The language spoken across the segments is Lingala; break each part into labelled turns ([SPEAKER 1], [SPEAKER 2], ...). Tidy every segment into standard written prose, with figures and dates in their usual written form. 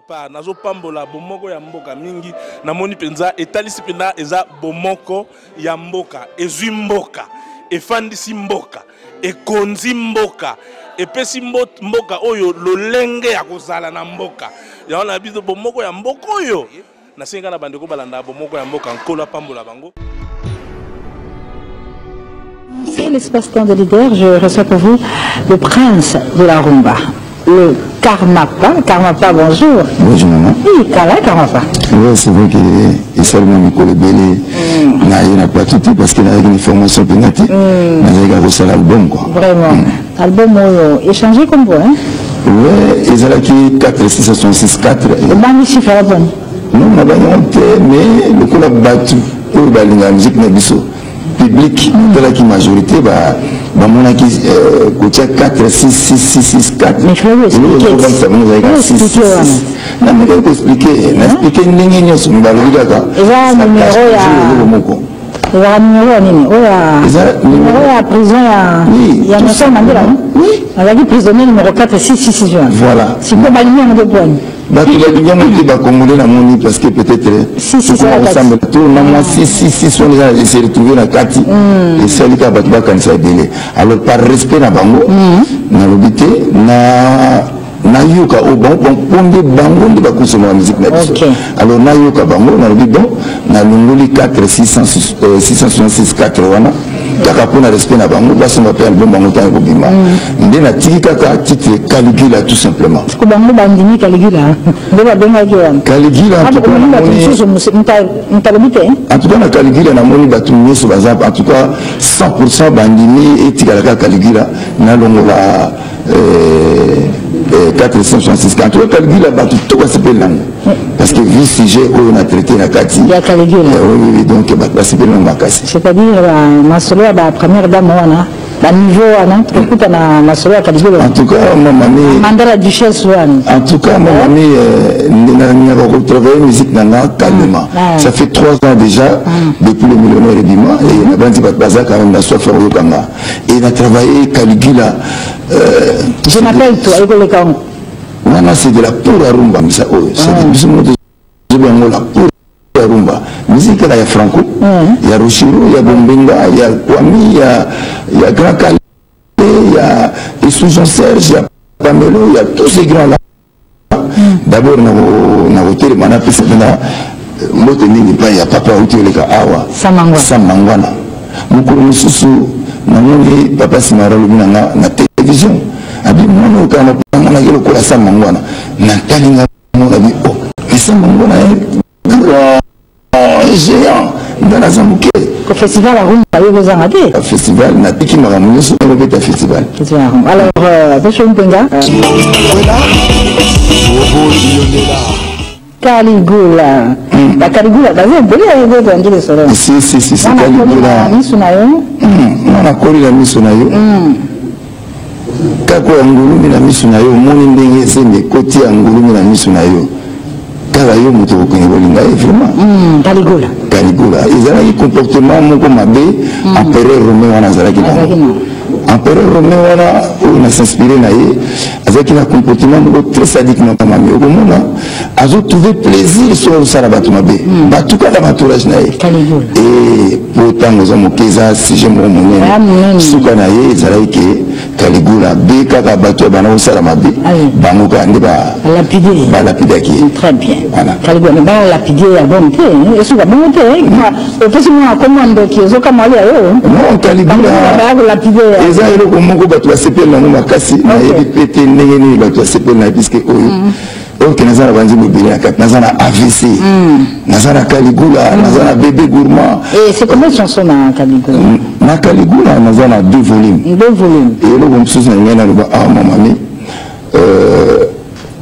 [SPEAKER 1] prépare nazo pambola bomoko ya mboka mingi na moni penza etalisi pena eza bomoko ya mboka ezwi mboka efandisi mboka ekonzi mboka epesi mboka oyo lolenge ya kozala na mboka ya na biso bomoko ya mboka oyo na senga na bandeko balanda bomoko ya mboka nkola pambola bango.
[SPEAKER 2] C'est l'espace-temps de leader. Je reçois pour vous le prince de la rumba, le Karmapa. Karmapa, bonjour.
[SPEAKER 3] Bonjour maman.
[SPEAKER 2] Oui, Karmapa.
[SPEAKER 3] Oui, c'est vrai qu'il s'est même mis le belé. Il n'a pas tout parce qu'il a une formation pénatée. Mais il a reçu l'album quoi.
[SPEAKER 2] Vraiment. Album échangé comme vous, hein?
[SPEAKER 3] Oui, ils ont acquis 4, 6, 66, 4.
[SPEAKER 2] Le magnifique album.
[SPEAKER 3] Non, on n'a pas monté, mais le coup l'a battu pour la musique Nabiso. Public, de la majorité, mon acquis, 4, 6, 6, 6, 6, 4.
[SPEAKER 2] Mais je vais expliquer.
[SPEAKER 3] Non, mais je vais expliquer. Expliquer une ligne sur le numéro
[SPEAKER 2] à prison, il y a Nelson Mandela. Oui. On a dit prisonnier numéro 4, 6, 6, 6. Voilà. C'est comme aligné en deux points.
[SPEAKER 3] Parce que peut-être si s'est retrouvé dans Kati et celle qui a battu alors par respect na bango na lobité na yoka au bon pombe bango de ba consommer la musique na biso alors na yoka bango na lobi bon na longoli 4 666 4 wana kaka pona respect na bango basi ma père bon bango tango bima ndé na tiki kaka titre Caligula tout simplement
[SPEAKER 2] ko bango bandini Caligula de ba benga ki
[SPEAKER 3] Caligula en tout cas na Caligula na moni batu nyeso bazap en tout cas 100% bandini et tikalaka Caligula na longola 466 quand tu Caligula battu tout va s'appeler là parce que vu sujet on a traité la Kati il y a
[SPEAKER 2] Caligula
[SPEAKER 3] oui donc va s'appeler là
[SPEAKER 2] c'est-à-dire ma solo la première dame wana la niveau wana tukuta na masolo ya Caligula
[SPEAKER 3] en tout cas maman
[SPEAKER 2] mandala duchesse wana
[SPEAKER 3] en tout cas maman n'a retravaillé musique nana calmement ça fait 3 ans déjà depuis le millionnaire et Bima et la bande de Baza quand même dans soit faire Kanga et il a travaillé Caligula
[SPEAKER 2] je m'appelle toi école Kanga
[SPEAKER 3] non c'est de la pure rumba mais ça c'est du monde de la pure rumba musique là il y a Franco il y a Rochiro il y a Bombenga il y a Kwami il y a Grand Calais il y a Jean Serge il y a Pamelo il y a tous ces grands là d'abord na hôtel mana pesa na moto nini pa ya papa hôtel ka awa Samangwana mukuru mususu na moni papa Simara lubina na télévision abi mwana kana mwana yelo ko Samangwana na talinga mwana bi oh Samangwana géant dans la Zamouké.
[SPEAKER 2] Le festival à Rumba, il vous a raté.
[SPEAKER 3] Le festival, n'a pas qui m'a ramené sur le festival.
[SPEAKER 2] Alors, monsieur Mpenga. Caligula. La Caligula, vous avez bien dit ça.
[SPEAKER 3] Si, c'est Caligula. On a collé la mise sur Nayo. Kako Angulumi la mise sur Nayo, mon indénié, c'est mes côtés Angulumi la mise sur Nayo. Yo moto ko ngolinga vraiment Caligula ils ont un comportement mon comme abbé empereur Romain wana zalaki empereur Romain wana on a s'inspiré na ye avec un comportement très sadique na mami au moment a trouvé plaisir sur ça la batu mabe batu ka la entourage na ye et pourtant nous avons keza si je me monnaie suka na ye zalaki Caligula be kaka batu bana osala mabe bango ka ndeba lapide qui
[SPEAKER 2] très bien Caligula ba lapide ya bonne et suka bonne et puis moi commande qui zo kama ali ayo
[SPEAKER 3] non Caligula
[SPEAKER 2] ba lapide
[SPEAKER 3] eza elo ko moko batu basepel na makasi na yebi pété ndenge batu basepel na puisque oyo que nazana banzi mobile kat nazana AVC nazana Caligula nazana bébé gourmand
[SPEAKER 2] et c'est combien de chansons na Caligula
[SPEAKER 3] na Caligula nazana 2 volumes et le comme chose na ngena le ah mamami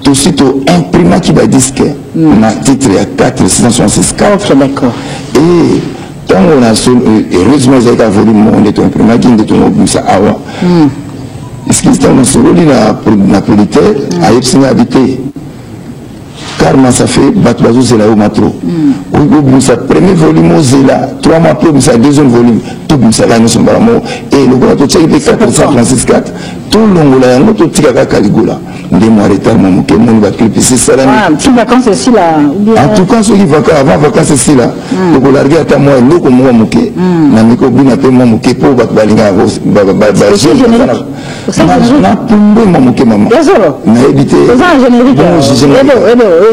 [SPEAKER 3] tout sitôt imprimé qui va disque na titre à 4 666 4
[SPEAKER 2] d'accord
[SPEAKER 3] et tant on a heureusement ça a volume on est imprimé qui de ton ça awa est-ce qu'il est dans ce rôle na politaire à Epsinga habité car ça fait Batbazo c'est là au matro au sa premier volume c'est là 3 mois après ça deuxième volume tout ça là nous sommes vraiment et le gars tout ça il fait 4 4 tout long là nous tout tika Caligula 2 mois retard mon moké mon va clip c'est ça là
[SPEAKER 2] tu vacances aussi là
[SPEAKER 3] en tout cas ceux qui vacances avant vacances aussi là donc on larguer à moi loko mon moké na miko bina pe mon moké pour balinga na pumbe mon moké maman na éviter
[SPEAKER 2] ça générique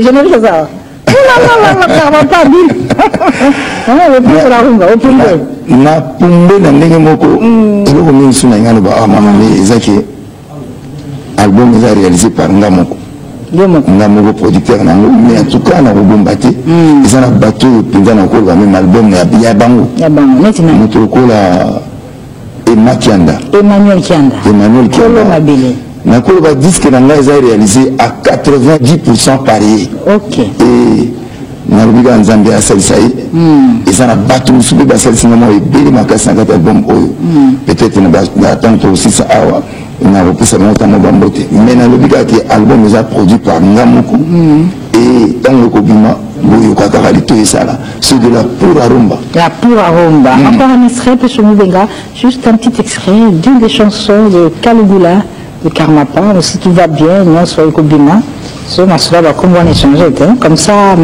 [SPEAKER 2] générique ça non pas bien la rumba au pumbe
[SPEAKER 3] na pumbe na ndenge moko eloko mingi suna ngalo ba mama mais ezaki album est réalisé par Ngamoko. Ngamoko producteur mais en tout cas na Bombate ils ont bateau pendant encore le même album ya bango
[SPEAKER 2] maintenant
[SPEAKER 3] notre kola
[SPEAKER 2] Emmanuel Kianda
[SPEAKER 3] na ko ba disque na nga est réalisé à 90% parié.
[SPEAKER 2] OK.
[SPEAKER 3] Et na rubiga nzambe ya salsaï ils ont bateau subi ba salsaï mo e beli makasa ngata album oyo peut-être na attendre aussi ça awa na repousse mon bambote mais na lobiga ki album est produit par Ngamoko et dans le kobima boyo kaka kalito esala c'est de la pura rumba
[SPEAKER 2] encore un extrait de Moubenga juste un petit extrait d'une des chansons de Caligula de Karmapa si tout va bien non soit kobima ce morceau va comme on échanger comme ça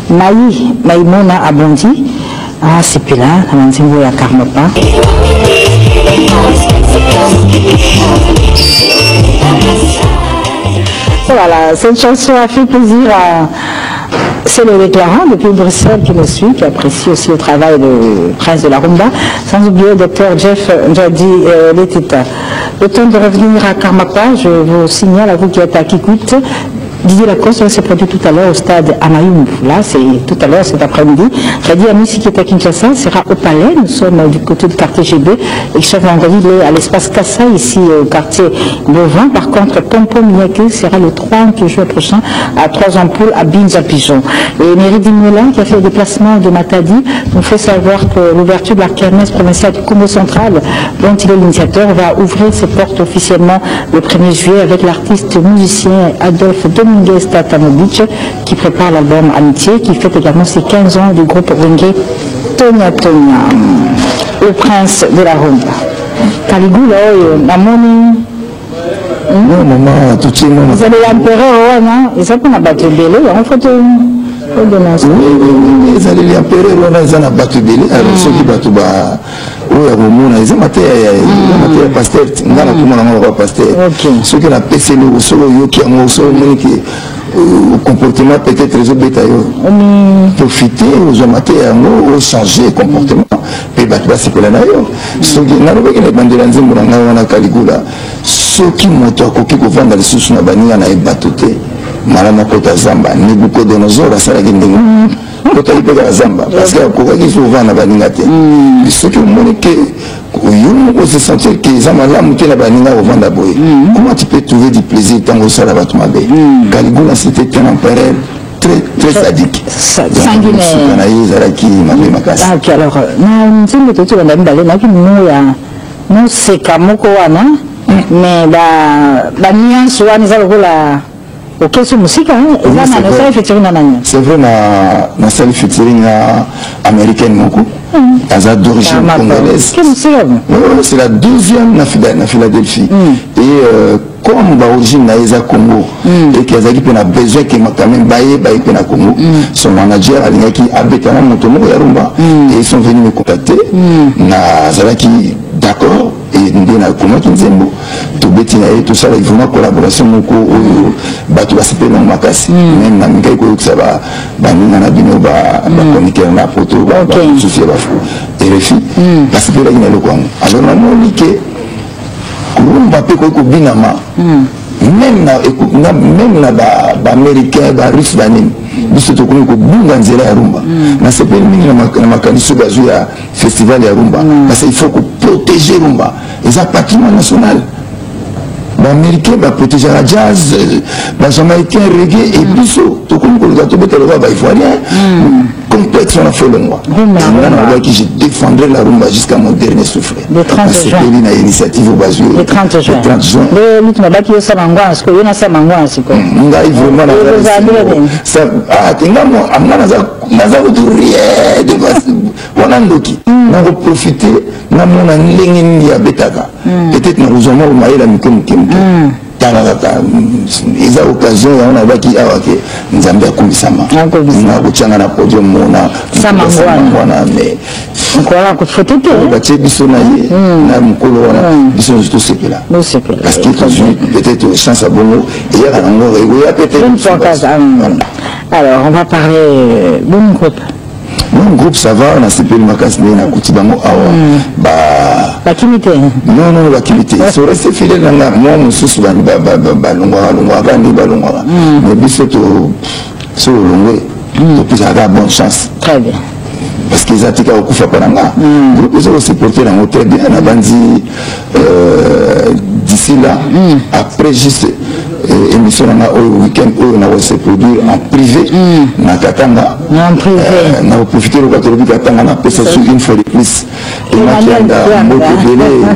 [SPEAKER 2] Maïmona a bondi c'est puis là on dit à Karmapa. Voilà, cette chanson a fait plaisir à... C'est le déclarant depuis Bruxelles qui me suit, qui apprécie aussi le travail du prince de la rumba. Sans oublier le docteur Jeff Njadi Letita. Le temps de revenir à Karmapa, je vous signale à vous qui êtes à Kikout. Didier Lacoste s'est produit tout à l'heure au stade Amayoum. Là, c'est tout à l'heure cet après-midi. Radi Amissi qui est à Kinshasa sera au palais. Nous sommes du côté du quartier GB. Et chaque vendredi, il est à l'espace Kassa, ici au quartier Bovin. Par contre, Pompom Niaké sera le 30 juin prochain à 3 ampoules à Binza Pigeon. Et Méridi Moula, qui a fait le déplacement de Matadi, nous fait savoir que l'ouverture de la kermesse provinciale du Congo central, dont il est l'initiateur, va ouvrir ses portes officiellement le 1er juillet avec l'artiste musicien Adolphe Dominguez Tatanovic qui prépare l'album Amitié, qui fête également ses 15 ans du groupe Wenge Tonya Tonya. Le prince de la rumba. Caligula, Namoni.
[SPEAKER 3] Non, maman, tout de suite, maman.
[SPEAKER 2] Vous allez l'empereur, non? Et ça qu'on a battu belé, on faut te dénoncer.
[SPEAKER 3] Oui, ils allaient l'empereur, on a battu belé, alors ceux qui battent, ils ont maté pasteur, tout le monde a pasteur. Ceux qui ont passé le solo, qui ont le comportement peut-être les autres profiter, ils ont maté, ils ont changé le comportement. Et c'est que là, ceux qui n'ont pas de bandera, ils ont Caligula. Ceux qui m'ont dit qu'ils vont dans les sous na bani na ebatoté malama kota zamba Nabucodonosor asalaki ndenge kota ipeka zamba parce que kokaki souvent na bani ngate ceux qui m'ont que on se sentir que ça malamu te na bani nga ovanda boye comment tu peux trouver du plaisir tant au sala batu mabe Caligula c'était un empereur très sadique
[SPEAKER 2] sanguinaire
[SPEAKER 3] ok
[SPEAKER 2] alors na nzimbe to tuna mbale na kinu ya no seka moko wana mais nuance wana eza lokola okesi musika eza na nasali featuring na nani
[SPEAKER 3] c'est vrai na sali featuring américaine moko aza d'origine congolaise c'est la 12e na Philadelphie et comme l'origine na eza Congo et qu'il y a besoin que quand même baye na Congo son manager alingaki abetana moto moko ya rumba et ils sont venus me contacter na zalaki d'accord et nous avons commencé Nzembo tout ça il faut une collaboration moko batu basepé na makasi même na mikai ko ça va baninga na bino ba communiquer na photo ba soucier ba fou et refi parce que là il y a le Congo alors na monique rumba pe ko binama même na ba américain ba russe banim biso to ko bunga nzela ya rumba na sepeli mingi na makanisi bazu ya festival ya rumba parce qu'il faut protéger rumba et ça patrimoine national l'américain va protéger la jazz le jamaïcain reggae et biso to ko ko to betelo ba ivoirien complexe on a fait le mois qui je défendrai la rumba jusqu'à mon dernier souffle
[SPEAKER 2] le 30 juin
[SPEAKER 3] une initiative au Bazou
[SPEAKER 2] le 30 juin le lutte mabaki yo samangwa parce que yo na samangwa siko
[SPEAKER 3] ngai vraiment ça tingamo amana naza rien de wana ndoki na profiter na mona ndenge ya betaka peut-être na rozoma o maïla mikomo ils ont occasion on a qui a nzambe akumisama na kuchanga na podium mona samangwana mais
[SPEAKER 2] encore ko photo te
[SPEAKER 3] batie biso na ye na mukolo wana biso tout c'est là parce qu'il peut-être chance à bongo et il y a un peut-être
[SPEAKER 2] alors on va parler bon groupe.
[SPEAKER 3] Mon groupe ça va, on a CP le Makasne, on a Koutibango Awa.
[SPEAKER 2] La kimité.
[SPEAKER 3] Non, la kimité. Ils sont restés fidèles dans la. Moi, je suis balongwa, mais bis sur le longwe. Donc, ils ont bonne chance.
[SPEAKER 2] Très bien.
[SPEAKER 3] Parce qu'ils ont été au Koufa Paranga. Le groupe, ils ont aussi porté dans l'hôtel bien. On a bandit d'ici là, après juste. Émission au week-end où on a se produire en privé na Katanga on a profité de la Katanga on a fait ça sur une fois de plus et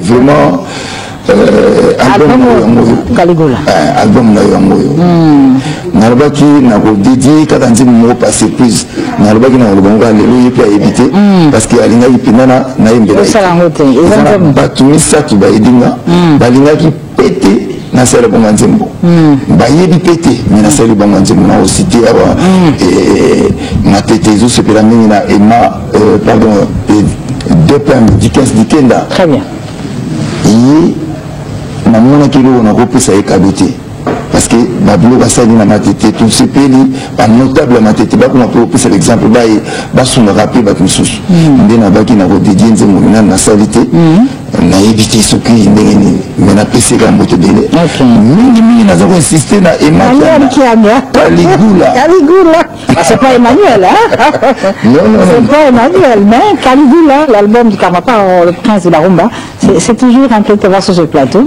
[SPEAKER 3] vraiment album na yango nalobaki na ko dédier kada nzimbo mo pas surprise nalobaki na lobonga lelo yepi a éviter parce que alinga ipinana na yembela batumi satu ba edinga balinga ki pété na sala bonga nzembo ba yebi pété mais na sala bonga nzembo na cité aba na tétézo se pela mingi na ema pardon deux plans du 15 dikenda
[SPEAKER 2] très bien
[SPEAKER 3] et na mona kilo na kopesa e kadoté parce que bablo basali na matete tout ce pays ba notable matete ba kuma pour pesa l'exemple ba son rappeler ba kususu ndena baki na ko dédier nzembo na salité na éviter ce qui ndengeni mais na pesa ka moto délai mingi na zako insister na Emmanuel
[SPEAKER 2] Caligula c'est pas Emmanuel
[SPEAKER 3] non
[SPEAKER 2] c'est pas Emmanuel mais Caligula l'album du Karmapa le prince de la rumba c'est toujours un peu de voir sur ce plateau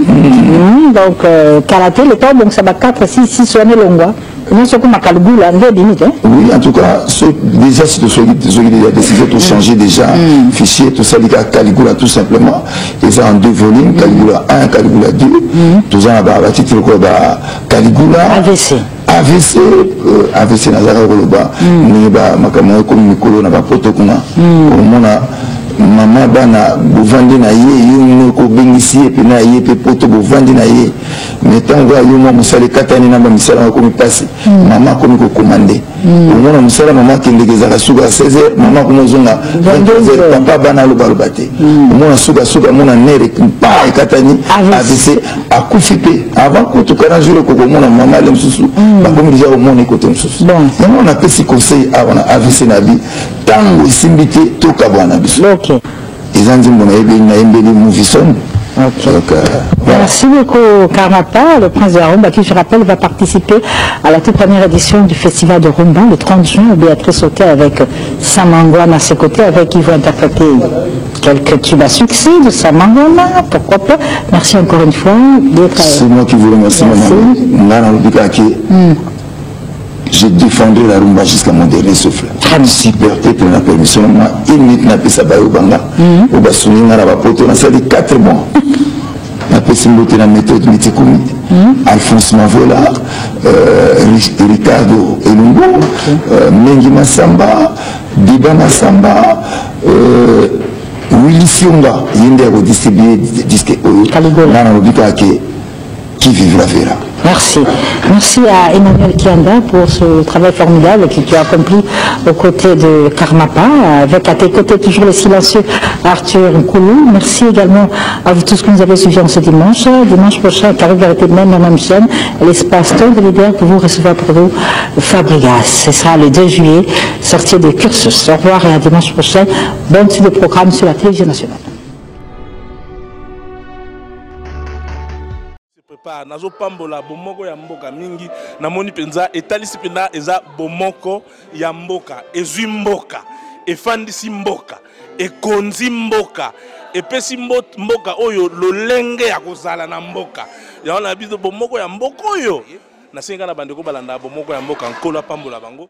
[SPEAKER 2] donc karaté le temps donc ça va 4-6 soigner longwa non c'est comme Caligula
[SPEAKER 3] oui en tout cas déjà si tu as décidé de changer déjà fichier tout ça dit Caligula tout simplement et ça en deux volumes Caligula 1 Caligula 2 tout ça va titre quoi Caligula AVC nazaka koloba ni ba makambo ko mikolo na ba poto kuna omona mama bana bovandi na ye yo ko bengisi et puis na ye pe poto bovandi na ye mais tango yo mo musale katani na ba misala ko mi passe mama ko mi ko commander omona musala mama kendekeza ka suka 16h mama ko mozonga 22h papa bana lo balobate omona suka mona nere pa katani AVC akufipe avant ko to 40 jours ko mona mama le msusu ba ko mi déjà au monde côté msusu donc on a pesi conseil à on a AVC na bi tango isimbité to kabwana biso ils ont dit mon
[SPEAKER 2] merci beaucoup Karmapa, le prince de la rumba qui je rappelle va participer à la toute première édition du festival de rumba le 30 juin où Béatrice sauté avec Samangwana à ses côtés avec qui vont interpréter quelques tubes à succès de Samangwana, pourquoi pas. Merci encore une fois d'être
[SPEAKER 3] c'est moi qui vous remercie j'ai défendu la rumba jusqu'à mon dernier souffle. Si peut-être la permission, une minute n'a pas sabay au banga, au bassouni n'a pas poto, on a sali 4 mois. La personne qui la méthode Mitikoumi, Alphonse Mavola, Ricardo Elungo, Mengi Massamba, Diba Massamba, Willy Sionga, Yende a redistribué des disques qui vivra verra.
[SPEAKER 2] Merci. Merci à Emmanuel Kianda pour ce travail formidable que tu as accompli aux côtés de Karmapa, avec à tes côtés toujours le silencieux Arthur Nkoulou. Merci également à vous tous que nous avez suivis en ce dimanche. Dimanche prochain, Carré Vérité de même chaîne, l'espace Ton de leader que vous recevez pour vous, Fabregas. Ce sera le 2 juillet, sortie de cursus. Au revoir et à dimanche prochain. Bonne suite de programme sur la télévision nationale.
[SPEAKER 1] Nazo pambola bomoko ya mboka mingi namoni penza etalisi pena eza bomoko ya mboka ezwi mboka efandisi mboka ekonzi mboka epesi mboka oyo lolenge ya kozala na mboka ya na biso bomoko ya mboka oyo nasenga na bandeko balanda bomoko ya mboka nkolo pambola bango.